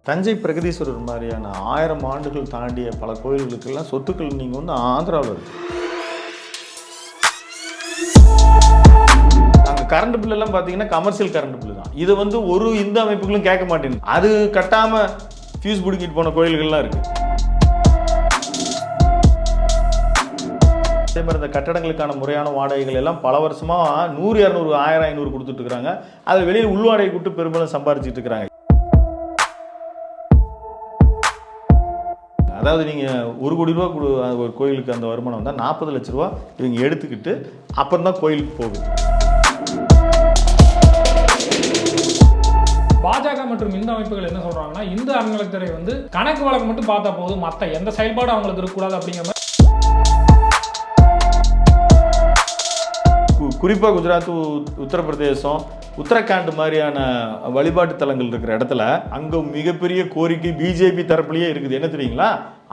தஞ்சை பிரகதீஸ்வரர் மாதிரியான 1000 ஆண்டுகள் தாண்டிய பல கோயில்களுக்கெல்லாம் சொத்துக்கள் நீங்கள் வந்து ஆந்திராவில் இருக்கு. அங்கே கரண்ட் பில்லெல்லாம் பார்த்தீங்கன்னா கமர்ஷியல் கரண்ட் பில்லு தான். இது வந்து ஒரு இந்து அமைப்புகளும் கேட்க மாட்டேங்குது. அது கட்டாமல் ஃபியூஸ் பிடிக்கிட்டு போன கோயில்கள்லாம் இருக்குது. அதே மாதிரி இந்த கட்டடங்களுக்கான முறையான வாடகைகள் எல்லாம் பல வருஷமாக 100, 200, 1000, 500 கொடுத்துட்டு இருக்கிறாங்க. அது வெளியில் உள்வாடகை கொடுத்து பெரும்பாலும் சம்பாரிச்சிட்டு இருக்கிறாங்க. அதாவது நீங்கள் 1 கோடி ரூபா ஒரு கோயிலுக்கு அந்த வருமானம் வந்தால் 40 லட்ச ரூபா இவங்க எடுத்துக்கிட்டு அப்புறம் தான் கோயிலுக்கு போகுது. பாஜக மற்றும் இந்து அமைப்புகள் என்ன சொல்றாங்கன்னா, இந்து அறநிலையத்துறை வந்து கணக்கு வழக்கு மட்டும் பார்த்தா போதும், மற்ற எந்த செயல்பாடும் அவங்களுக்கு இருக்கக்கூடாது அப்படிங்கிற மாதிரி. குறிப்பாக குஜராத், உத்தரப்பிரதேசம், உத்தரகாண்ட் மாதிரியான வழிபாட்டு தலங்கள் இருக்கிற இடத்துல அங்கே மிகப்பெரிய கோரிக்கை பிஜேபி தரப்புலேயே இருக்குது. என்ன தெரியுங்களா?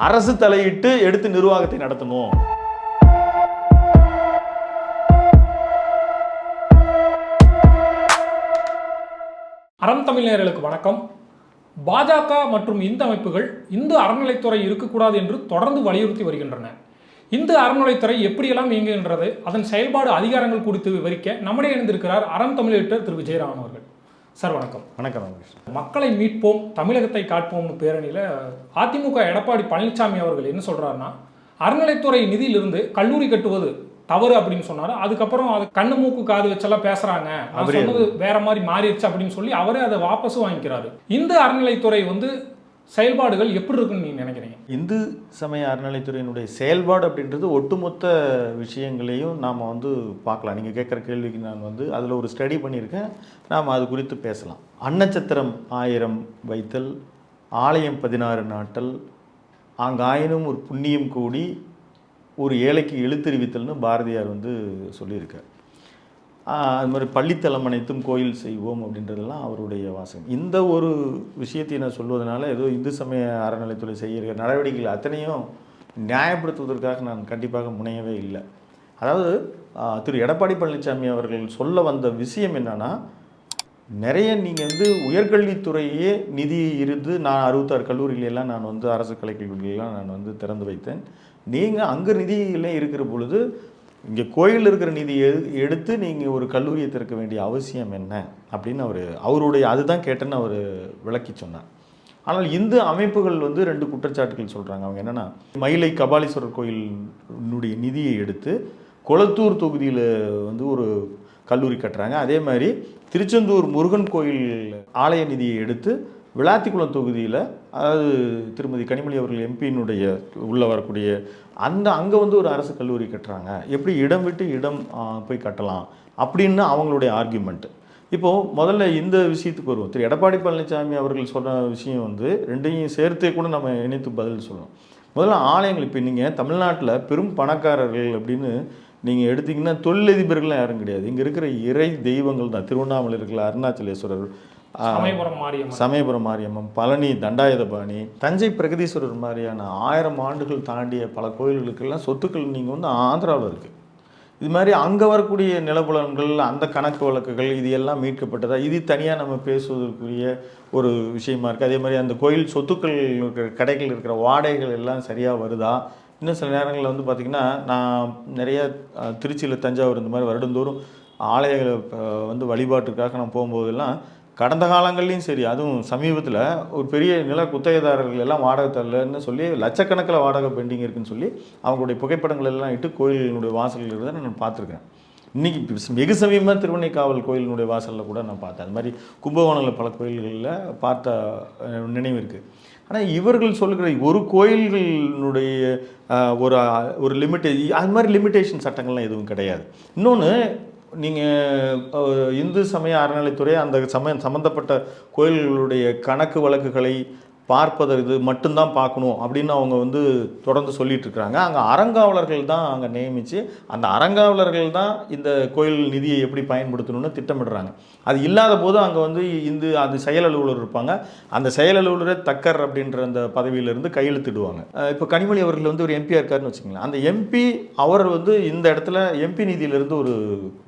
அரசு தலையிட்டு எடுத்து நிர்வாகத்தை நடத்தணும். அறம் தமிழ் நேயர்களுக்கு வணக்கம். பாஜக மற்றும் இந்து அமைப்புகள் இந்து அறநிலைத்துறை இருக்கக்கூடாது என்று தொடர்ந்து வலியுறுத்தி வருகின்றன. இந்து அறநிலைத்துறை எப்படியெல்லாம் இயங்குகின்றது, அதன் செயல்பாடு, அதிகாரங்கள் குறித்து விவரிக்க நம்முடைய இணைந்திருக்கிறார் அறம் தமிழ் எடிட்டர் திரு விஜயராமன் அவர்கள். சார் வணக்கம். வணக்கம். மக்களை மீட்போம், தமிழகத்தை காட்போம்னு பேரணியில் அதிமுக எடப்பாடி பழனிசாமி அவர்கள் என்ன சொல்றாருன்னா, அறநிலைத்துறை நிதியிலிருந்து கல்லூரி கட்டுவது தவறு அப்படின்னு சொன்னாரு. அதுக்கப்புறம் அது கண்ணு மூக்கு காது வச்செல்லாம் பேசுறாங்க, அவர் சொன்னது வேற மாதிரி மாறிடுச்சு அப்படின்னு சொல்லி அவரே அதை வாபஸ் வாங்கிக்கிறாரு. இந்து அறநிலைத்துறை வந்து செயல்பாடுகள் எப்படி இருக்குன்னு நீங்க நினைக்கிறீங்க? இந்து சமய அறநிலைத்துறையினுடைய செயல்பாடு அப்படின்றது ஒட்டுமொத்த விஷயங்களையும் நாம் வந்து பார்க்கலாம். நீங்கள் கேட்குற கேள்விக்கு நான் வந்து அதில் ஒரு ஸ்டடி பண்ணியிருக்கேன். நாம் அது குறித்து பேசலாம். அன்னச்சத்திரம் 1000 வைத்தல், ஆலயம் 16 நாட்டல், ஆங்காயினும் ஒரு புண்ணியம் கூடி ஒரு ஏழைக்கு எழுத்தறிவித்தல்னு பாரதியார் வந்து சொல்லியிருக்கார். அது மாதிரி பள்ளித்தலம் அனைத்தும் கோயில் செய்வோம் அப்படின்றதெல்லாம் அவருடைய வாசகம். இந்த ஒரு விஷயத்தை நான் சொல்வதனால ஏதோ இந்து சமய அறநிலைத்துறை செய்கிற நடவடிக்கைகள் அத்தனையும் நியாயப்படுத்துவதற்காக நான் கண்டிப்பாக முனையவே இல்லை. அதாவது திரு எடப்பாடி பழனிசாமி அவர்கள் சொல்ல வந்த விஷயம் என்னன்னா, நிறைய நீங்கள் வந்து உயர்கல்வித்துறையே நிதி இருந்து நான் 66 கல்லூரிகளெல்லாம் நான் வந்து அரசு கலைக்கல்லூரிகளெல்லாம் நான் வந்து திறந்து வைத்தேன். நீங்கள் அங்கே நிதியிலே இருக்கிற பொழுது இங்கே கோயில் இருக்கிற நிதியை எடுத்து நீங்கள் ஒரு கல்லூரியை திறக்க வேண்டிய அவசியம் என்ன அப்படின்னு அவருடைய அதுதான் கேட்டேன்னு அவர் விளக்கி சொன்னார். ஆனால் இந்து அமைப்புகள் வந்து 2 குற்றச்சாட்டுகள் சொல்கிறாங்க. அவங்க என்னென்னா, மயிலை கபாலீஸ்வரர் கோயிலினுடைய நிதியை எடுத்து கொளத்தூர் தொகுதியில் வந்து ஒரு கல்லூரி கட்டுறாங்க. அதே மாதிரி திருச்செந்தூர் முருகன் கோயில் ஆலய நிதியை எடுத்து விளாத்திக்குளம் தொகுதியில், அதாவது திருமதி கனிமொழி அவர்கள் எம்பியினுடைய உள்ளே வரக்கூடிய அங்கே வந்து ஒரு அரசு கல்லூரி கட்டுறாங்க. எப்படி இடம் விட்டு இடம் போய் கட்டலாம் அப்படின்னு அவங்களுடைய ஆர்கியூமெண்ட்டு. இப்போது முதல்ல இந்த விஷயத்துக்கு வருவோம். திரு எடப்பாடி பழனிசாமி அவர்கள் சொன்ன விஷயம் வந்து 2ஐயும் சேர்த்தே கூட நம்ம இணைத்து பதில் சொல்லணும். முதல்ல ஆலயங்கள், இப்போ நீங்கள் தமிழ்நாட்டில் பெரும் பணக்காரர்கள் அப்படின்னு நீங்கள் எடுத்திங்கன்னா தொழிலதிபர்கள்லாம் யாரும் கிடையாது. இங்கே இருக்கிற இறை தெய்வங்கள் தான். திருவண்ணாமலை இருக்கிற அருணாச்சலேஸ்வரர், சமயபுரம் மாரியம்மன், பழனி தண்டாயுதபாணி, தஞ்சை பிரகதீஸ்வரர் மாதிரியான 1000 ஆண்டுகள் தாண்டிய பல கோயில்களுக்கெல்லாம் சொத்துக்கள் நீங்கள் வந்து ஆந்திராவில் இருக்குது. இது மாதிரி அங்கே வரக்கூடிய நிலப்புலன்கள், அந்த கணக்கு வழக்குகள், இது எல்லாம் மீட்கப்பட்டதா, இது தனியாக நம்ம பேசுவதற்குரிய ஒரு விஷயமா இருக்குது. அதே மாதிரி அந்த கோயில் சொத்துக்கள் இருக்கிற கடைகள் இருக்கிற வாடகைகள் எல்லாம் சரியாக வருதா? இன்னும் சில நேரங்களில் வந்து பார்த்திங்கன்னா, நான் நிறைய திருச்சியில், தஞ்சாவூர் இந்த மாதிரி வருடந்தோறும் ஆலயங்களை வந்து வழிபாட்டுக்காக நான் போகும்போதெல்லாம் கடந்த காலங்கள்லையும் சரி, அதுவும் சமீபத்தில் ஒரு பெரிய நில குத்தகைதாரர்கள் எல்லாம் வாடகை தரலன்னு சொல்லி லட்சக்கணக்கில் வாடகை பெண்டிங் இருக்குன்னு சொல்லி அவங்களுடைய புகைப்படங்கள் எல்லாம் இட்டு கோயிலினுடைய வாசல்கள் இருந்தால் நான் பார்த்துருக்கேன். இன்றைக்கி வெகு சமீபமாக திருவண்ணைக்காவல் கோயிலினுடைய வாசலில் கூட நான் பார்த்தேன். அது மாதிரி கும்பகோணங்களில் பல கோயில்களில் பார்த்த நினைவு இருக்குது. ஆனால் இவர்கள் சொல்லுகிற ஒரு கோயில்களுடைய ஒரு அது மாதிரி லிமிட்டேஷன் சட்டங்கள்லாம் எதுவும் கிடையாது. இன்னொன்று, நீங்கள் இந்து சமய அறநிலைத்துறை அந்த சம்பந்தப்பட்ட கோயில்களுடைய கணக்கு வழக்குகளை பார்ப்பது மட்டும்தான் பார்க்கணும் அப்படின்னு அவங்க வந்து தொடர்ந்து சொல்லிட்டு இருக்கிறாங்க. அங்கே அறங்காவலர்கள் தான் அங்கே நியமித்து அந்த அறங்காவலர்கள் தான் இந்த கோயில் நிதியை எப்படி பயன்படுத்தணும்னு திட்டமிடுறாங்க. அது இல்லாத போது அங்கே வந்து அது செயல் அலுவலர் இருப்பாங்க. அந்த செயல் அலுவலரை தக்கர் அப்படின்ற அந்த பதவியிலிருந்து கையெழுத்திடுவாங்க. இப்போ கனிமொழி அவர்கள் வந்து ஒரு எம்பியாக இருக்காருன்னு வச்சுக்கோங்களேன். அந்த எம்பி அவர் வந்து இந்த இடத்துல எம்பி நிதியிலிருந்து ஒரு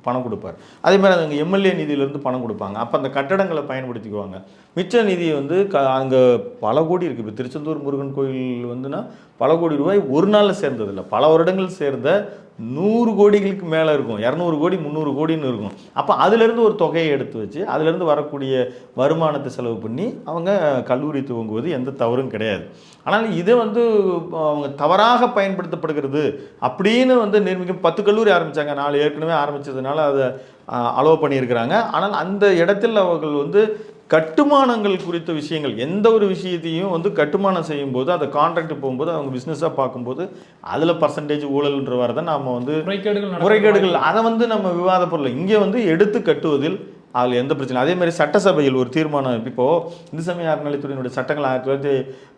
பணம் கொடுப்பார். அதே மாதிரி அங்கே எம்எல்ஏ நிதியிலிருந்து பணம் கொடுப்பாங்க. அப்போ அந்த கட்டடங்களை பயன்படுத்திக்குவாங்க. மிச்ச நிதியை வந்து அங்கே பல கோடி இருக்குது. இப்போ திருச்செந்தூர் முருகன் கோயில் வந்துன்னா பல கோடி ரூபாய் ஒரு நாளில் சேர்ந்ததில்லை, பல வருடங்கள் சேர்ந்த 100 கோடிகளுக்கு மேலே இருக்கும். 200 கோடி 300 கோடின்னு இருக்கும். அப்போ அதிலேருந்து ஒரு தொகையை எடுத்து வச்சு அதிலேருந்து வரக்கூடிய வருமானத்தை செலவு பண்ணி அவங்க கல்லூரி துவங்குவது எந்த தவறும் கிடையாது. ஆனால் இது வந்து அவங்க தவறாக பயன்படுத்தப்படுகிறது அப்படின்னு வந்து நிர்மிக்க 10 கல்லூரி ஆரம்பித்தாங்க. 4 ஏற்கனவே ஆரம்பித்ததுனால அதை அலோவ் பண்ணியிருக்கிறாங்க. ஆனால் அந்த இடத்தில் அவர்கள் வந்து கட்டுமானங்கள் குறித்த விஷயங்கள் எந்த ஒரு விஷயத்தையும் வந்து கட்டுமானம் செய்யும்போது அதை கான்ட்ராக்ட் போகும்போது அவங்க பிஸ்னஸாக பார்க்கும்போது அதில் பர்சன்டேஜ் ஊழல்ன்ற வரதை நாம் வந்து முறைகேடுகள் அதை வந்து நம்ம விவாத பொருள் இங்கே வந்து எடுத்து கட்டுவதில் அதில் எந்த பிரச்சனை. அதே மாதிரி சட்டசபையில் ஒரு தீர்மானம் இப்போது இந்து சமய அறநிலைத்துறையினுடைய சட்டங்கள்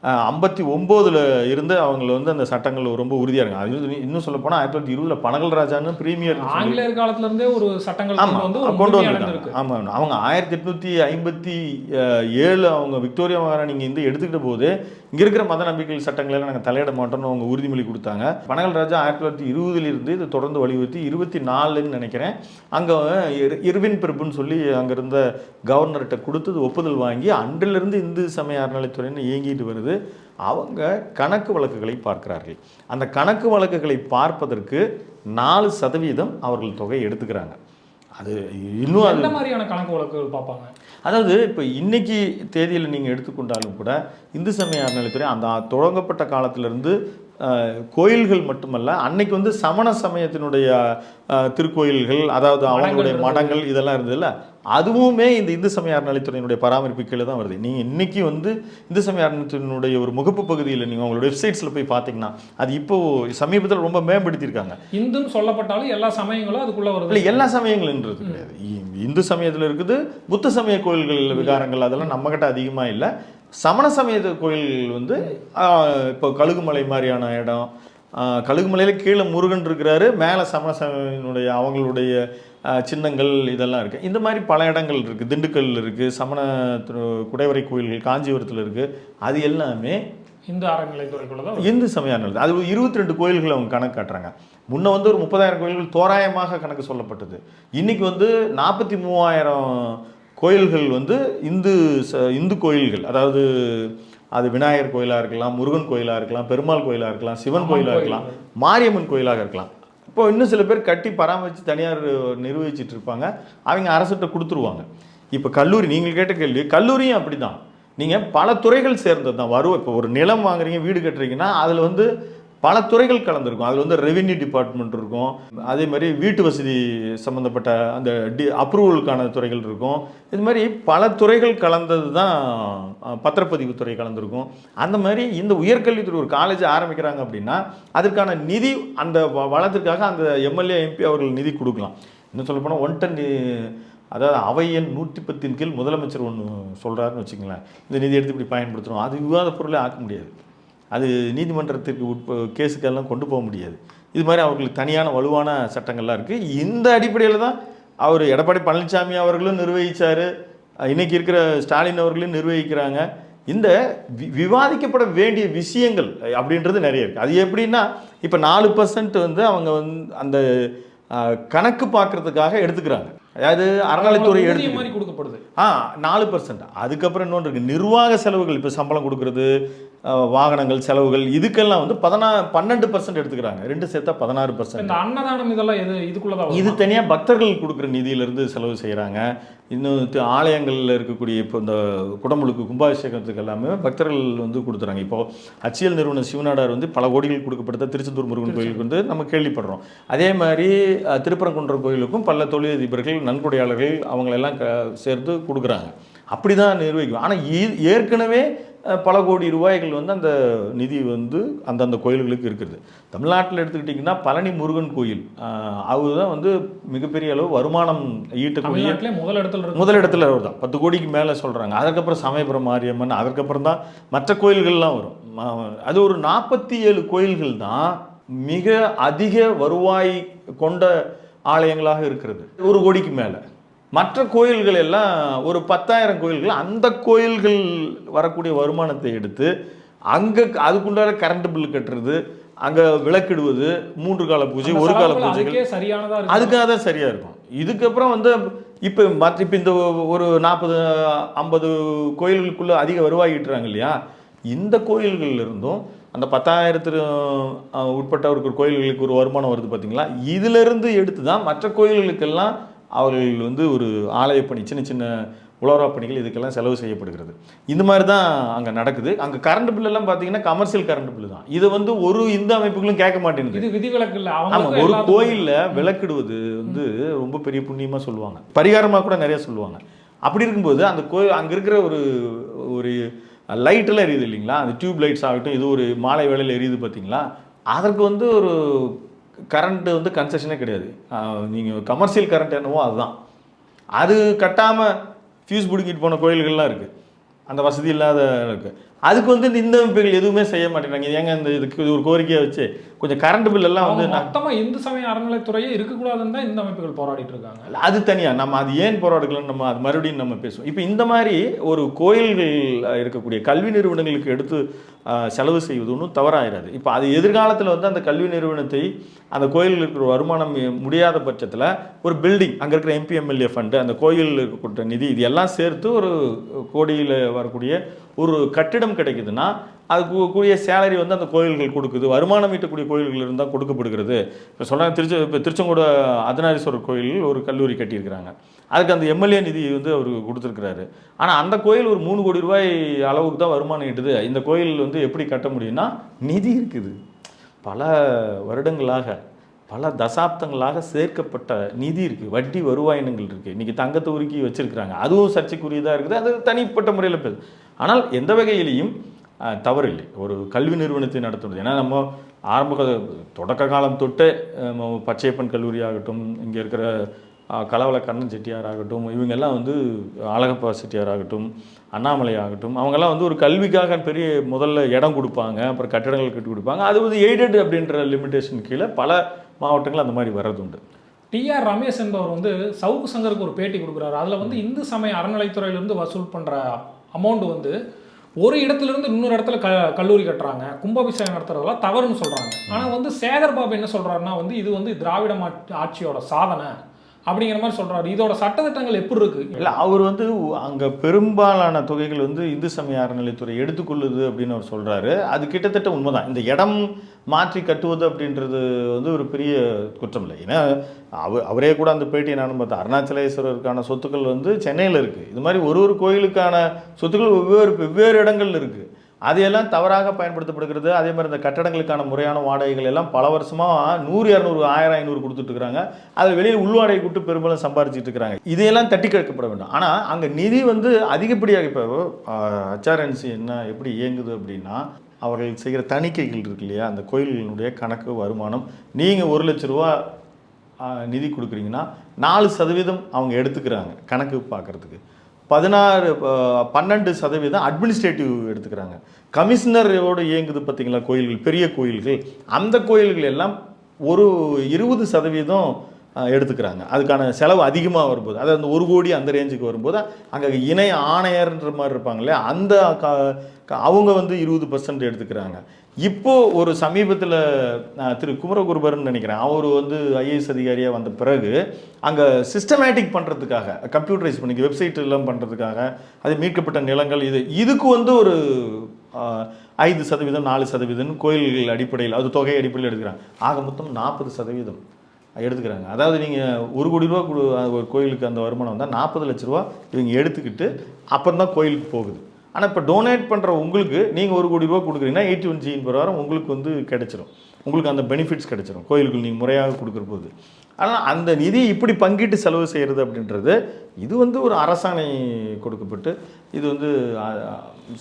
1959 இருந்து அவங்கள வந்து அந்த சட்டங்கள் ரொம்ப உறுதியாக இருக்காங்க. அது இன்னும் சொல்ல போனால் 1920 பனகல் ராஜான்னு பிரீமியர் ஆங்கிலேயர் காலத்துல இருந்தே ஒரு சட்டங்கள் கொண்டு வந்திருக்காங்க. ஆமாம், அவங்க 1857 அவங்க விக்டோரியா மகாராணி இங்கே இருந்து எடுத்துக்கிட்ட போது இங்கே இருக்கிற மத நம்பிக்கைகள் சட்டங்களெல்லாம் நாங்கள் தலையிட மாட்டோம்னு அவங்க உறுதிமொழி கொடுத்தாங்க. பனகல் ராஜா 1920 இருந்து இது தொடர்ந்து வலியுறுத்தி 24ன்னு நினைக்கிறேன் அங்கே இர்வின் பிரபுன்னு சொல்லி அங்கே இருந்த கவர்னர்கிட்ட கொடுத்தது ஒப்புதல் வாங்கி அன்றிலிருந்து இந்து சமய அறநிலைத்துறைன்னு இயங்கிட்டு வருது. அவங்க கணக்கு வழக்குகளை பார்க்கிறார்கள். அந்த கணக்கு வழக்குகளை பார்ப்பதற்கு 4% அவர்கள் தொகை எடுத்துக்கிறாங்க. அது இன்னும் அந்த மாதிரியான கணக்கு வழக்குகள் பார்ப்பாங்க. அதாவது இப்போ இன்னைக்கு தேதியில் நீங்கள் எடுத்துக்கொண்டாலும் கூட இந்து சமய அறநிலைத்துறை அந்த தொடங்கப்பட்ட காலத்திலிருந்து கோயில்கள் மட்டுமல்ல, அன்னைக்கு வந்து சமண சமயத்தினுடைய திருக்கோயில்கள், அதாவது அவங்களுடைய மடங்கள் இதெல்லாம் இருந்ததுல்ல, அதுவுமே இந்த இந்து சமய அறநிலைத்துறையினுடைய பராமரிப்பு கீழே தான் வருது. நீங்கள் இன்றைக்கி வந்து இந்து சமய அறநிலைத்துறையினுடைய ஒரு முகப்பு பகுதியில் நீங்கள் உங்களோட வெப்சைட்ஸில் போய் பார்த்தீங்கன்னா அது இப்போது சமீபத்தில் ரொம்ப மேம்படுத்தியிருக்காங்க. இந்துன்னு சொல்லப்பட்டாலும் எல்லா சமயங்களும் அதுக்குள்ளே வருது. இல்லை, எல்லா சமயங்கள்ன்றது கிடையாது. இந்து சமயத்தில் இருக்குது, புத்த சமய கோயில்கள் விகாரங்கள் அதெல்லாம் நம்மக்கிட்ட அதிகமாக இல்லை. சமண சமய கோயில்கள் வந்து இப்போ கழுகுமலை மாதிரியான இடம், கழுகுமலையில் கீழே முருகன் இருக்கிறாரு, மேலே சமண சமயனுடைய அவங்களுடைய சின்னங்கள் இதெல்லாம் இருக்குது. இந்த மாதிரி பல இடங்கள் இருக்குது. திண்டுக்கல் இருக்குது, சமண குடைவரை கோயில்கள் காஞ்சிபுரத்தில் இருக்குது. அது எல்லாமே இந்து அறநிலைத்துறைக்குள்ள தான் இந்து சமய அறநிலை. அது 22 கோயில்கள் அவங்க கணக்கு காட்டுறாங்க. முன்ன வந்து ஒரு 30,000 கோயில்கள் தோராயமாக கணக்கு சொல்லப்பட்டது. இன்றைக்கி வந்து 43,000 கோயில்கள் வந்து இந்து கோயில்கள். அதாவது அது விநாயகர் கோயிலாக இருக்கலாம், முருகன் கோயிலாக இருக்கலாம், பெருமாள் கோயிலாக இருக்கலாம், சிவன் கோயிலாக இருக்கலாம், மாரியம்மன் கோயிலாக இருக்கலாம். இப்போ இன்னும் சில பேர் கட்டி பராமரித்து தனியார் நிர்வகிச்சிட்டு இருப்பாங்க. அவங்க அரசுகிட்ட கொடுத்துருவாங்க. இப்போ கல்லூரி, நீங்கள் கேட்ட கேள்வி, கல்லூரியும் அப்படி தான். நீங்கள் பல துறைகள் சேர்ந்தது தான் வருவோம். இப்போ ஒரு நிலம் வாங்குறீங்க, வீடு கட்டுறீங்கன்னா அதில் வந்து பல துறைகள் கலந்துருக்கும். அதில் வந்து ரெவென்யூ டிபார்ட்மெண்ட் இருக்கும், அதே மாதிரி வீட்டு வசதி சம்மந்தப்பட்ட அந்த அப்ரூவலுக்கான துறைகள் இருக்கும். இது மாதிரி பல துறைகள் கலந்தது தான் பத்திரப்பதிவு துறை கலந்துருக்கும். அந்த மாதிரி இந்த உயர்கல்வித்துறை ஒரு காலேஜ் ஆரம்பிக்கிறாங்க அப்படின்னா அதற்கான நிதி அந்த வளத்திற்காக அந்த எம்எல்ஏ எம்பி அவர்கள் நிதி கொடுக்கலாம். இன்னும் சொல்லப்போனால் 110 அதாவது அவை எண் 110 கீழ் முதலமைச்சர் ஒன்று சொல்கிறாருன்னு வச்சுங்களேன், இந்த நிதி எடுத்து இப்படி பயன்படுத்தணும், அது விவாத பொருளே ஆக்க முடியாது. அது நீதிமன்றத்திற்கு கேஸுக்கெல்லாம் கொண்டு போக முடியாது. இது மாதிரி அவர்களுக்கு தனியான வலுவான சட்டங்கள்லாம் இருக்குது. இந்த அடிப்படையில் தான் அவர் எடப்பாடி பழனிசாமி அவர்களும் நிர்வகித்தார், இன்றைக்கி இருக்கிற ஸ்டாலின் அவர்களும் நிர்வகிக்கிறாங்க. இந்த விவாதிக்கப்பட வேண்டிய விஷயங்கள் அப்படின்றது நிறைய இருக்குது. அது எப்படின்னா, இப்போ 4% வந்து அவங்க வந்து அந்த கணக்கு பார்க்குறதுக்காக எடுத்துக்கிறாங்க. அதாவது அறநிலைத்துறை மாதிரி கொடுக்கப்படுது 4%. அதுக்கப்புறம் இன்னொன்று இருக்குது, நிர்வாக செலவுகள். இப்போ சம்பளம் கொடுக்குறது, வாகனங்கள், செலவுகள், இதுக்கெல்லாம் வந்து 12% எடுத்துக்கிறாங்க. 2 சேர்த்தா 16%. இந்த அன்னதானம் இதெல்லாம் இதுக்குள்ளதான் இது தனியாக பக்தர்கள் கொடுக்குற நிதியிலிருந்து செலவு செய்கிறாங்க. இன்னும் ஆலயங்களில் இருக்கக்கூடிய இப்போ இந்த குடமுழுக்கு கும்பாபிஷேகத்துக்கு எல்லாமே பக்தர்கள் வந்து கொடுத்துறாங்க. இப்போது HCL நிறுவனம் சிவநாடார் வந்து பல கோடிகள் கொடுக்கப்படுத்த திருச்செந்தூர் முருகன் கோயிலுக்கு வந்து நம்ம கேள்விப்படுறோம். அதே மாதிரி திருப்பரங்குன்றம் கோயிலுக்கும் பல தொழிலதிபர்கள், நன்கொடையாளர்கள் அவங்களெல்லாம் சேர்த்து கொடுக்குறாங்க. அப்படி தான் நிர்வகிக்கும். ஆனால் ஏற்கனவே பல கோடி ரூபாய்கள் வந்து அந்த நிதி வந்து அந்தந்த கோயில்களுக்கு இருக்குது. தமிழ்நாட்டில் எடுத்துக்கிட்டிங்கன்னா பழனி முருகன் கோயில் அவர் தான் வந்து மிகப்பெரிய அளவு வருமானம் ஈட்டக்கூடிய முதலிடத்தில் அவர் தான். 10 கோடிக்கு மேலே சொல்கிறாங்க. அதுக்கப்புறம் சமயபுரம் மாரியம்மன், அதுக்கப்புறம் தான் மற்ற கோயில்கள்லாம் வரும். அது ஒரு 47 கோயில்கள் தான் மிக அதிக வருவாய் கொண்ட ஆலயங்களாக இருக்கிறது, 1 கோடிக்கு மேலே. மற்ற கோயில்கள் எல்லாம் ஒரு 10,000 கோயில்கள், அந்த கோயில்கள் வரக்கூடிய வருமானத்தை எடுத்து அங்கே அதுக்குண்டான கரண்ட் பில் கட்டுறது, அங்கே விளக்கிடுவது, 3 கால பூஜை, 1 கால பூஜைகள், அதுக்காக தான் சரியாக இருக்கும். இதுக்கப்புறம் வந்து இப்போ இந்த ஒரு 40-50 கோயில்களுக்குள்ளே அதிக வருவாய் ஈட்டுறாங்க இல்லையா, இந்த கோயில்கள் இருந்தும் அந்த 10,000 உட்பட்டவருக்கு கோயில்களுக்கு ஒரு வருமானம் வருது பார்த்தீங்களா, இதிலிருந்து எடுத்து தான் மற்ற கோயில்களுக்கெல்லாம் அவர்கள் வந்து ஒரு ஆலய பணி, சின்ன சின்ன உலோரா பணிகள் இதுக்கெல்லாம் செலவு செய்யப்படுகிறது. இந்த மாதிரி தான் அங்கே நடக்குது. அங்கே கரண்ட் பில்லெல்லாம் பார்த்தீங்கன்னா கமர்ஷியல் கரண்ட் பில்லு தான். இது வந்து ஒரு இந்து அமைப்புகளும் கேட்க மாட்டேங்குது. இது விதிவிலக்கு இல்லை. ஆமாம், ஒரு கோயிலில் விளக்கிடுவது வந்து ரொம்ப பெரிய புண்ணியமாக சொல்லுவாங்க, பரிகாரமாக கூட நிறைய சொல்லுவாங்க. அப்படி இருக்கும்போது அந்த கோயில் அங்கே இருக்கிற ஒரு லைட்டெல்லாம் எரியுது இல்லைங்களா, அந்த டியூப் லைட்ஸ் ஆகட்டும், இது ஒரு மாலை வேளையில் எரியுது பார்த்தீங்களா, அதற்கு வந்து ஒரு கரண்ட்டு வந்து கன்செஷனே கிடையாது. நீங்கள் கமர்ஷியல் கரண்ட் என்னவோ அதுதான். அது கட்டாமல் ஃபியூஸ் பிடிக்கிட்டு போன கோயில்கள்லாம் இருக்குது, அந்த வசதி இல்லாத இருக்குது. அதுக்கு வந்து இந்த அமைப்புகள் எதுவுமே செய்ய மாட்டேங்கிறாங்க. ஏங்க இந்த இதுக்கு ஒரு கோரிக்கையை வச்சு கொஞ்சம் கரண்ட் பில் எல்லாம் வந்து மொத்தமாக இந்து சமய அறநிலைத்துறையே இருக்கக்கூடாதுன்னு தான் இந்த அமைப்புகள் போராடிட்டு இருக்காங்க. அது தனியாக நம்ம அது ஏன் போராடுகலன்னு நம்ம அது மறுபடியும் நம்ம பேசுவோம். இப்போ இந்த மாதிரி ஒரு கோயில்கள் இருக்கக்கூடிய கல்வி நிறுவனங்களுக்கு எடுத்து செலவு செய்வது ஒன்றும் தவறாயிராது. இப்போ அது எதிர்காலத்தில் வந்து அந்த கல்வி நிறுவனத்தை அந்த கோயிலில் இருக்கிற வருமானம் முடியாத பட்சத்தில் ஒரு பில்டிங், அங்கே இருக்கிற MP MLA ஃபண்டு, அந்த கோயிலில் இருக்கக்கூடிய நிதி, இது எல்லாம் சேர்த்து ஒரு கோடியில் வரக்கூடிய ஒரு கட்டிடம் கிடைக்குதுன்னா அதுக்கு கூடிய சேலரி வந்து அந்த கோயில்கள் கொடுக்குது. வருமானம் ஈட்டக்கூடிய கோயில்கள் இருந்தால் கொடுக்கப்படுகிறது. இப்போ சொல்கிறாங்க இப்போ திருச்செங்கோடு அர்த்தநாரீஸ்வரர் கோயில் ஒரு கல்லூரி கட்டியிருக்கிறாங்க, அதுக்கு அந்த MLA நிதி வந்து அவர் கொடுத்துருக்குறாரு. ஆனால் அந்த கோயில் ஒரு 3 கோடி ரூபாய் அளவுக்கு தான் வருமானம் ஈட்டுது. இந்த கோயில் வந்து எப்படி கட்ட முடியும்னா நிதி இருக்குது. பல வருடங்களாக, பல தசாப்தங்களாக சேர்க்கப்பட்ட நிதி இருக்குது, வட்டி வருவாயினங்கள் இருக்குது. இன்றைக்கி தங்கத்தை உருக்கி வச்சுருக்கிறாங்க, அதுவும் சர்ச்சைக்குரியதாக இருக்குது. அது தனிப்பட்ட முறையில் பேசு. ஆனால் எந்த வகையிலையும் தவறில்லை ஒரு கல்வி நிறுவனத்தை நடத்துவது. ஏன்னா நம்ம தொடக்க காலம் தொட்டு பச்சையப்பன் கல்லூரி ஆகட்டும், இங்கே இருக்கிற கலவல கண்ணன் செட்டியார் ஆகட்டும், இவங்கெல்லாம் வந்து அழகப்பா செட்டியார் ஆகட்டும், அண்ணாமலை ஆகட்டும், அவங்கெல்லாம் வந்து ஒரு கல்விக்காக பெரிய முதல்ல இடம் கொடுப்பாங்க, அப்புறம் கட்டிடங்கள் கட்டி கொடுப்பாங்க. அது வந்து எய்டட் அப்படின்ற லிமிடேஷன் கீழே பல மாவட்டங்கள் அந்த மாதிரி வர்றது உண்டு. TR ரமேஷ் என்பவர் வந்து சவுக்கு சங்கருக்கு ஒரு பேட்டி கொடுக்குறாரு. அதில் வந்து இந்து சமய அறநிலைத்துறையிலேருந்து வசூல் பண்ணுற அமௌண்ட் வந்து ஒரு இடத்துலேருந்து இன்னொரு இடத்துல கல்லூரி கட்டுறாங்க, கும்பாபிஷேகம் நடத்துறதெல்லாம் தவறுன்னு சொல்கிறாங்க. ஆனால் வந்து சேகர் பாபு என்ன சொல்கிறாருன்னா வந்து இது வந்து திராவிட ஆட்சியோட சாதனை அப்படிங்கிற மாதிரி சொல்கிறாரு. இதோட சட்டத்திட்டங்கள் எப்படி இருக்குது? இல்லை, அவர் வந்து அங்கே பெரும்பாலான தொகைகள் வந்து இந்து சமய அறநிலைத்துறை எடுத்துக்கொள்ளுது அப்படின்னு அவர் சொல்கிறாரு. அது கிட்டத்தட்ட உண்மைதான். இந்த இடம் மாற்றி கட்டுவது அப்படின்றது வந்து ஒரு பெரிய குற்றம் இல்லை. ஏன்னா அவரே கூட அந்த பேட்டியை நானும் பார்த்தேன். அருணாச்சலேஸ்வரருக்கான சொத்துக்கள் வந்து சென்னையில் இருக்குது. இது மாதிரி ஒரு கொயிலுக்கான சொத்துக்கள் வெவ்வேறு இடங்கள்ல இருக்குது. அதையெல்லாம் தவறாக பயன்படுத்தப்படுகிறது. அதே மாதிரி இந்த கட்டடங்களுக்கான முறையான வாடகைகள் எல்லாம் பல வருஷமாக 100, 200, 1000, 500 கொடுத்துட்டு இருக்கிறாங்க. அதை வெளியில் உள்வாடகை கொடுத்து பெரும்பாலும் சம்பாரிச்சிட்டு இருக்கிறாங்க. இதையெல்லாம் தட்டி கேட்கப்பட வேண்டும். ஆனால் அங்கே நிதி வந்து அதிகப்படியாக இப்போ HRNC என்ன எப்படி இயங்குது அப்படின்னா, அவர்கள் செய்கிற தணிக்கைகள் இருக்கு இல்லையா, அந்த கோயில்களுடைய கணக்கு வருமானம், நீங்கள் 1 லட்ச ரூபா நிதி கொடுக்குறீங்கன்னா 4% அவங்க எடுத்துக்கிறாங்க கணக்கு பார்க்குறதுக்கு. 12% அட்மினிஸ்ட்ரேட்டிவ் எடுத்துக்கிறாங்க. கமிஷனரோடு இயங்குது பார்த்தீங்களா கோயில்கள், பெரிய கோயில்கள், அந்த கோயில்கள் எல்லாம் ஒரு 20% எடுத்துக்கிறாங்க. அதுக்கான செலவு அதிகமாக வரும்போது, அதாவது அந்த 1 கோடி அந்த ரேஞ்சுக்கு வரும்போது அங்கே இணை ஆணையர்ன்ற மாதிரி இருப்பாங்க இல்லையா, அந்த அவங்க வந்து 20% எடுத்துக்கிறாங்க. இப்போது ஒரு சமீபத்தில் திரு குமரகுருபர்னு நினைக்கிறேன், அவர் வந்து IAS அதிகாரியாக வந்த பிறகு அங்கே சிஸ்டமேட்டிக் பண்ணுறதுக்காக, கம்ப்யூட்டரைஸ் பண்ணி வெப்சைட் எல்லாம் பண்ணுறதுக்காக, அது மீட்கப்பட்ட நிலங்கள், இதுக்கு வந்து ஒரு 5%, 4% கோயில்கள் அடிப்படையில், அது தொகை அடிப்படையில் எடுக்கிறாங்க. ஆக மொத்தம் 40% எடுத்துக்கிறாங்க. அதாவது நீங்கள் 1 கோடி ரூபா ஒரு கோயிலுக்கு அந்த வருமானம் வந்தால் 40 லட்ச ரூபா இவங்க எடுத்துக்கிட்டு அப்புறம் தான் கோயிலுக்கு போகுது. ஆனால் இப்போ டொனேட் பண்ணுற உங்களுக்கு நீங்கள் 1 கோடி ரூபா கொடுக்குறீங்கன்னா 81G பிரகாரம் உங்களுக்கு வந்து கிடைச்சிடும். உங்களுக்கு அந்த பெனிஃபிட்ஸ் கிடைச்சிரும் கோயிலுக்கு நீங்கள் முறையாக கொடுக்குற போது. ஆனால் அந்த நிதி இப்படி பங்கிட்டு செலவு செய்கிறது அப்படின்றது இது வந்து ஒரு அரசாணை கொடுக்கப்பட்டு இது வந்து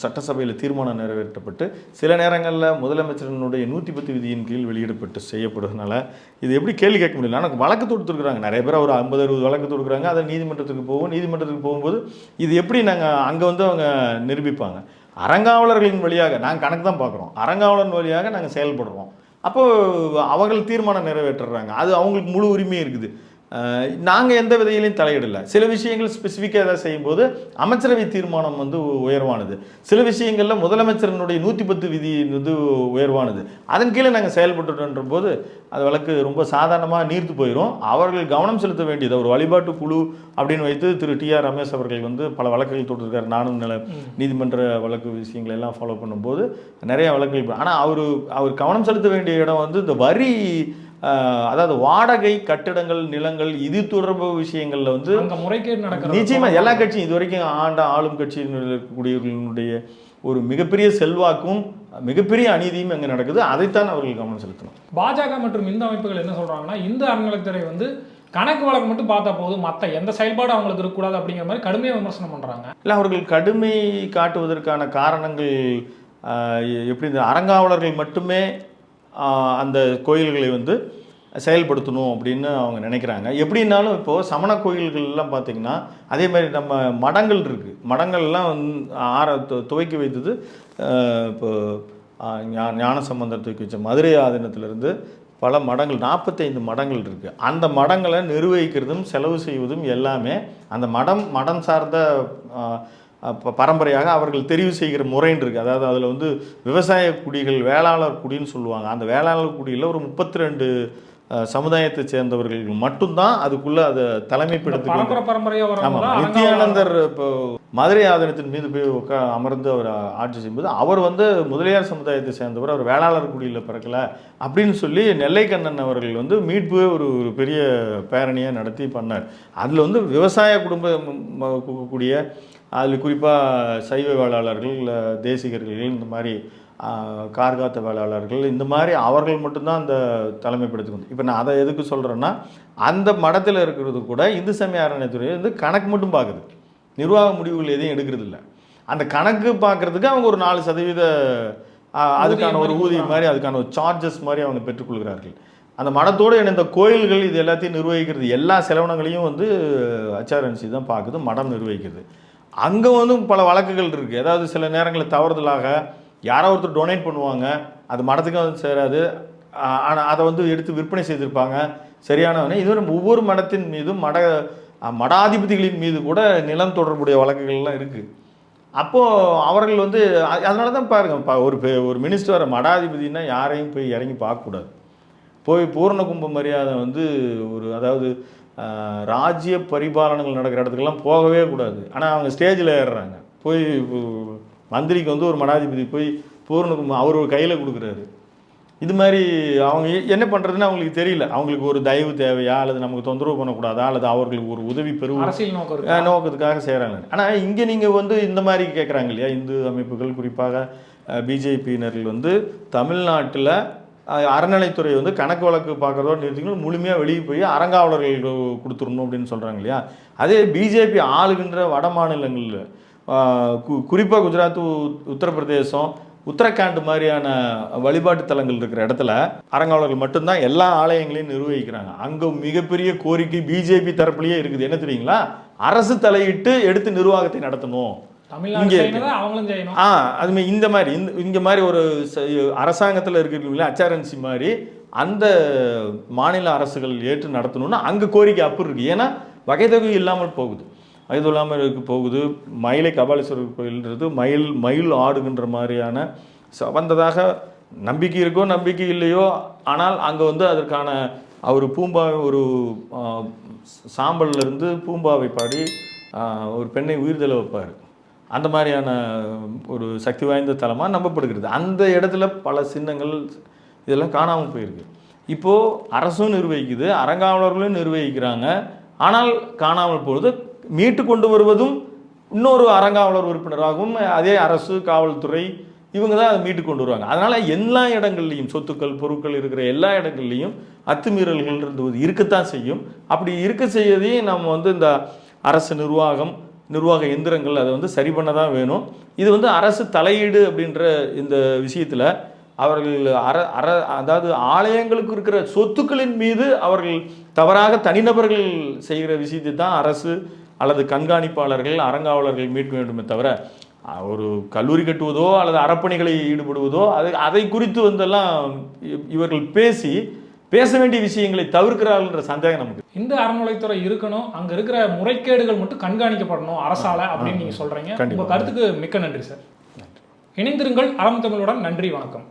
சட்டசபையில் தீர்மானம் நிறைவேற்றப்பட்டு சில நேரங்களில் முதலமைச்சரினுடைய 110 விதியின் கீழ் வெளியிடப்பட்டு செய்யப்படுறதுனால இது எப்படி கேள்வி கேட்க முடியல. ஆனால் வழக்கு தொடுத்துருக்குறாங்க நிறைய பேர், ஒரு 50-60 வழக்கு தொடுக்குறாங்க. அதை நீதிமன்றத்துக்கு போகும். நீதிமன்றத்துக்கு போகும்போது இது எப்படி நாங்கள் அங்கே வந்து அவங்க நிரூபிப்பாங்க. அறங்காவலர்களின் வழியாக நாங்கள் கணக்கு தான் பார்க்குறோம், அறங்காவலர் வழியாக நாங்கள் செயல்படுறோம். அப்போது அவர்கள் தீர்மானம் நிறைவேற்றுறாங்க, அது அவங்களுக்கு முழு உரிமை இருக்குது. நாங்கள் எந்த விதையிலையும் தலையிடலை. சில விஷயங்கள் ஸ்பெசிஃபிக்காக எதாவது செய்யும்போது அமைச்சரவை தீர்மானம் வந்து உயர்வானது, சில விஷயங்களில் முதலமைச்சரினுடைய 110 விதி வந்து உயர்வானது, அதன் கீழே நாங்கள் செயல்பட்டுன்ற போது அது வழக்கு ரொம்ப சாதாரணமாக நீர்த்து போயிடும். அவர்கள் கவனம் செலுத்த வேண்டியது ஒரு வழிபாட்டு குழு அப்படின்னு வைத்து திரு டி.ஆர். ரமேஷ் அவர்கள் வந்து பல வழக்குகள் தொட்டிருக்காரு. நானும் நீதிமன்ற வழக்கு விஷயங்களை எல்லாம் ஃபாலோ பண்ணும்போது நிறைய வழக்குகள். ஆனால் அவர் கவனம் செலுத்த வேண்டிய இடம் வந்து இந்த வரி, அதாவது வாடகை கட்டிடங்கள் நிலங்கள் இது தொடர்பு விஷயங்கள்ல வந்து முறைகேடு நடக்கிறது. நிச்சயமா எல்லா கட்சியும் இது வரைக்கும் ஆளும் கட்சியில் இருக்கக்கூடியவர்களுடைய ஒரு மிகப்பெரிய செல்வாக்கும் மிகப்பெரிய அநீதியும் அங்கே நடக்குது. அதைத்தான் அவர்கள் கவனம் செலுத்தணும். பாஜக மற்றும் இந்து அமைப்புகள் என்ன சொல்றாங்கன்னா, இந்து அறநிலையத்துறை வந்து கணக்கு வழக்கு மட்டும் பார்த்தா போதும், மற்ற எந்த செயல்பாடு அவங்களுக்கு இருக்கக்கூடாது அப்படிங்கிற மாதிரி கடுமையாக விமர்சனம் பண்றாங்க. இல்லை, அவர்கள் கடுமை காட்டுவதற்கான காரணங்கள் எப்படி, இந்த அறங்காவலர்கள் மட்டுமே அந்த கோயில்களை வந்து செயல்படுத்தணும் அப்படின்னு அவங்க நினைக்கிறாங்க. எப்படின்னாலும் இப்போது சமண கோயில்கள்லாம் பார்த்திங்கன்னா அதே மாதிரி நம்ம மடங்கள் இருக்குது. மடங்கள்லாம் துவக்கி வைத்தது இப்போ ஞானசம்பந்தர் தூக்கி வச்ச மதுரை ஆதீனத்திலிருந்து பல மடங்கள் 45 மடங்கள் இருக்குது. அந்த மடங்களை நிர்வகிக்கிறதும் செலவு செய்வதும் எல்லாமே அந்த மடம் சார்ந்த பரம்பரையாக அவர்கள் தெரிவு செய்கிற முறைன்னு இருக்குது. அதாவது அதில் வந்து விவசாய குடிகள், வேளாளர் குடின்னு சொல்லுவாங்க. அந்த வேளாளர் குடியில் ஒரு 32 சமுதாயத்தை சேர்ந்தவர்கள் மட்டும்தான் அதுக்குள்ளே அதை தலைமைப்படுத்தி. ஆமாம், நித்யானந்தர் இப்போ மதுரை ஆதீனத்தின் மீது போய் அமர்ந்து அவர் ஆட்சி செய்யும்போது அவர் வந்து முதலியார் சமுதாயத்தை சேர்ந்தவர், அவர் வேளாளர் குடியில் பிறக்கலை அப்படின்னு சொல்லி நெல்லைக்கண்ணன் அவர்கள் வந்து மீட்பு ஒரு பெரிய பேரணியாக நடத்தி பண்ணார். அதில் வந்து விவசாய குடும்பம் கூடிய அதில் குறிப்பாக சைவ வேளாளர்கள், தேசிகர்கள், இந்த மாதிரி கார்காத்த வேளாளர்கள், இந்த மாதிரி அவர்கள் மட்டும்தான் அந்த தலைமைப்படுத்திக்கணும். இப்போ நான் அதை எதுக்கு சொல்கிறேன்னா, அந்த மடத்தில் இருக்கிறது கூட இந்து சமய அறநிலையத்துறை வந்து கணக்கு மட்டும் பார்க்குது, நிர்வாக முடிவுகள் எதையும் எடுக்கிறது இல்லை. அந்த கணக்கு பார்க்குறதுக்கு அவங்க ஒரு 4% அதுக்கான ஒரு ஊதியம் மாதிரி, அதுக்கான ஒரு சார்ஜஸ் மாதிரி அவங்க பெற்றுக்கொள்கிறார்கள். அந்த மடத்தோடு இணைந்த கோயில்கள் இது எல்லாத்தையும் நிர்வகிக்கிறது, எல்லா செலவினங்களையும் வந்து HRNC தான் பார்க்குது, மடம் நிர்வகிக்கிறது. அங்கே வந்து பல வழக்குகள் இருக்குது. ஏதாவது சில நேரங்களில் தவறுதலாக யாரோ ஒருத்தர் டொனேட் பண்ணுவாங்க, அது மடத்துக்கும் வந்து சேராது, ஆனால் அதை வந்து எடுத்து விற்பனை செய்திருப்பாங்க சரியானவனே. இது ஒவ்வொரு மடத்தின் மீதும் மடாதிபதிகளின் மீது கூட நிலம் தொடர்புடைய வழக்குகள்லாம் இருக்குது. அப்போது அவர்கள் வந்து அதனால தான் பாருங்கள், ஒரு மினிஸ்டர் மடாதிபதினா யாரையும் போய் இறங்கி பார்க்கக்கூடாது. போய் பூரண கும்ப மரியாதை வந்து அதாவது ராஜ்ய பரிபாலனங்கள் நடக்கிற இடத்துக்கெல்லாம் போகவே கூடாது. ஆனால் அவங்க ஸ்டேஜில் ஏறுறாங்க. போய் மந்திரிக்கு வந்து ஒரு மடாதிபதி போய் பூரண கும்பம் அவர் ஒரு கையில் கொடுக்குறாரு. இது மாதிரி அவங்க என்ன பண்ணுறதுன்னு அவங்களுக்கு தெரியல. அவங்களுக்கு ஒரு தயவு தேவையா, அல்லது நமக்கு தொந்தரவு பண்ணக்கூடாதா, அல்லது அவர்களுக்கு ஒரு உதவி நோக்கத்துக்காக செய்கிறாங்க. ஆனால் இங்கே நீங்கள் வந்து இந்த மாதிரி கேட்குறாங்க இல்லையா, இந்து அமைப்புகள் குறிப்பாக பிஜேபியினர்கள் வந்து தமிழ்நாட்டில் அறநிலைத்துறை வந்து கணக்கு வழக்கு பார்க்குறதோடு நிறுத்திக்கணும், முழுமையாக வெளியே போய் அறங்காவலர்கள் கொடுத்துடணும் அப்படின்னு சொல்கிறாங்க இல்லையா. அதே பிஜேபி ஆளுகின்ற வட மாநிலங்களில் குறிப்பாக குஜராத், உத்தரப்பிரதேசம், உத்தரகாண்ட் மாதிரியான வழிபாட்டு தலங்கள் இருக்கிற இடத்துல அறங்காவலர்கள் மட்டும்தான் எல்லா ஆலயங்களையும் நிர்வகிக்கிறாங்க. அங்கே மிகப்பெரிய கோரிக்கை பிஜேபி தரப்புலேயே இருக்குது. என்ன தெரியுங்களா, அரசு தலையிட்டு எடுத்து நிர்வாகத்தை நடத்தணும். இங்கே அதுமாதிரி இந்த மாதிரி ஒரு அரசாங்கத்தில் இருக்கிறீங்களா HRNC மாதிரி அந்த மாநில அரசுகள் ஏற்று நடத்தணும்னா அங்கே கோரிக்கை அப்படி இருக்குது. ஏன்னா வகை தொகை இல்லாமல் போகுது, வயது இல்லாமல் போகுது. மயிலை கபாலீஸ்வரர் கோயில்ன்றது மயில் ஆடுகின்ற மாதிரியான வந்ததாக நம்பிக்கை இருக்கோ நம்பிக்கை இல்லையோ, ஆனால் அங்கே வந்து அதற்கான அவர் பூம்பாவை ஒரு சாம்பல்லேருந்து பூம்பாவை பாடி ஒரு பெண்ணை உயிர்தெழ வைப்பார். அந்த மாதிரியான ஒரு சக்தி வாய்ந்த தலமாக நம்பப்படுகிறது. அந்த இடத்துல பல சின்னங்கள் இதெல்லாம் காணாமல் போயிருக்கு. இப்போது அரசும் நிர்வகிக்குது, அறங்காவலர்களும் நிர்வகிக்கிறாங்க. ஆனால் காணாமல் போகிறது மீட்டு கொண்டு வருவதும் இன்னொரு அறங்காவலர் உறுப்பினராகவும் அதே அரசு, காவல்துறை, இவங்க தான் அதை மீட்டு கொண்டு வருவாங்க. அதனால் எல்லா இடங்கள்லையும் சொத்துக்கள் பொருட்கள் இருக்கிற எல்லா இடங்கள்லையும் அத்துமீறல்கள் இருந்தது இருக்கத்தான் செய்யும். அப்படி இருக்க செய்யதையும் நம்ம வந்து இந்த அரசு நிர்வாக எந்திரங்கள் அதை வந்து சரி பண்ண தான் வேணும். இது வந்து அரசு தலையீடு அப்படின்ற இந்த விஷயத்தில் அவர்கள் அதாவது ஆலயங்களுக்கு இருக்கிற சொத்துக்களின் மீது அவர்கள் தவறாக தனிநபர்கள் செய்கிற விஷயத்தை தான் அரசு அல்லது கண்காணிப்பாளர்கள் அறங்காவலர்கள் மீட்க வேண்டுமே தவிர ஒரு கல்லூரி கட்டுவதோ அல்லது அறப்பணிகளை ஈடுபடுவதோ அதை குறித்து வந்தெல்லாம் இவர்கள் பேச வேண்டிய விஷயங்களை தவிர்க்கிறார்கள்ன்ற சந்தேகம் நமக்கு. இந்த அறநிலைத்துறை இருக்கணும், அங்க இருக்கிற முறைகேடுகள் மட்டும் கண்காணிக்கப்படணும் அரசால அப்படின்னு நீங்க சொல்றீங்க. உங்க கருத்துக்கு மிக்க நன்றி சார். இணைந்திருங்கள் அறம் தமிழுடன். நன்றி, வணக்கம்.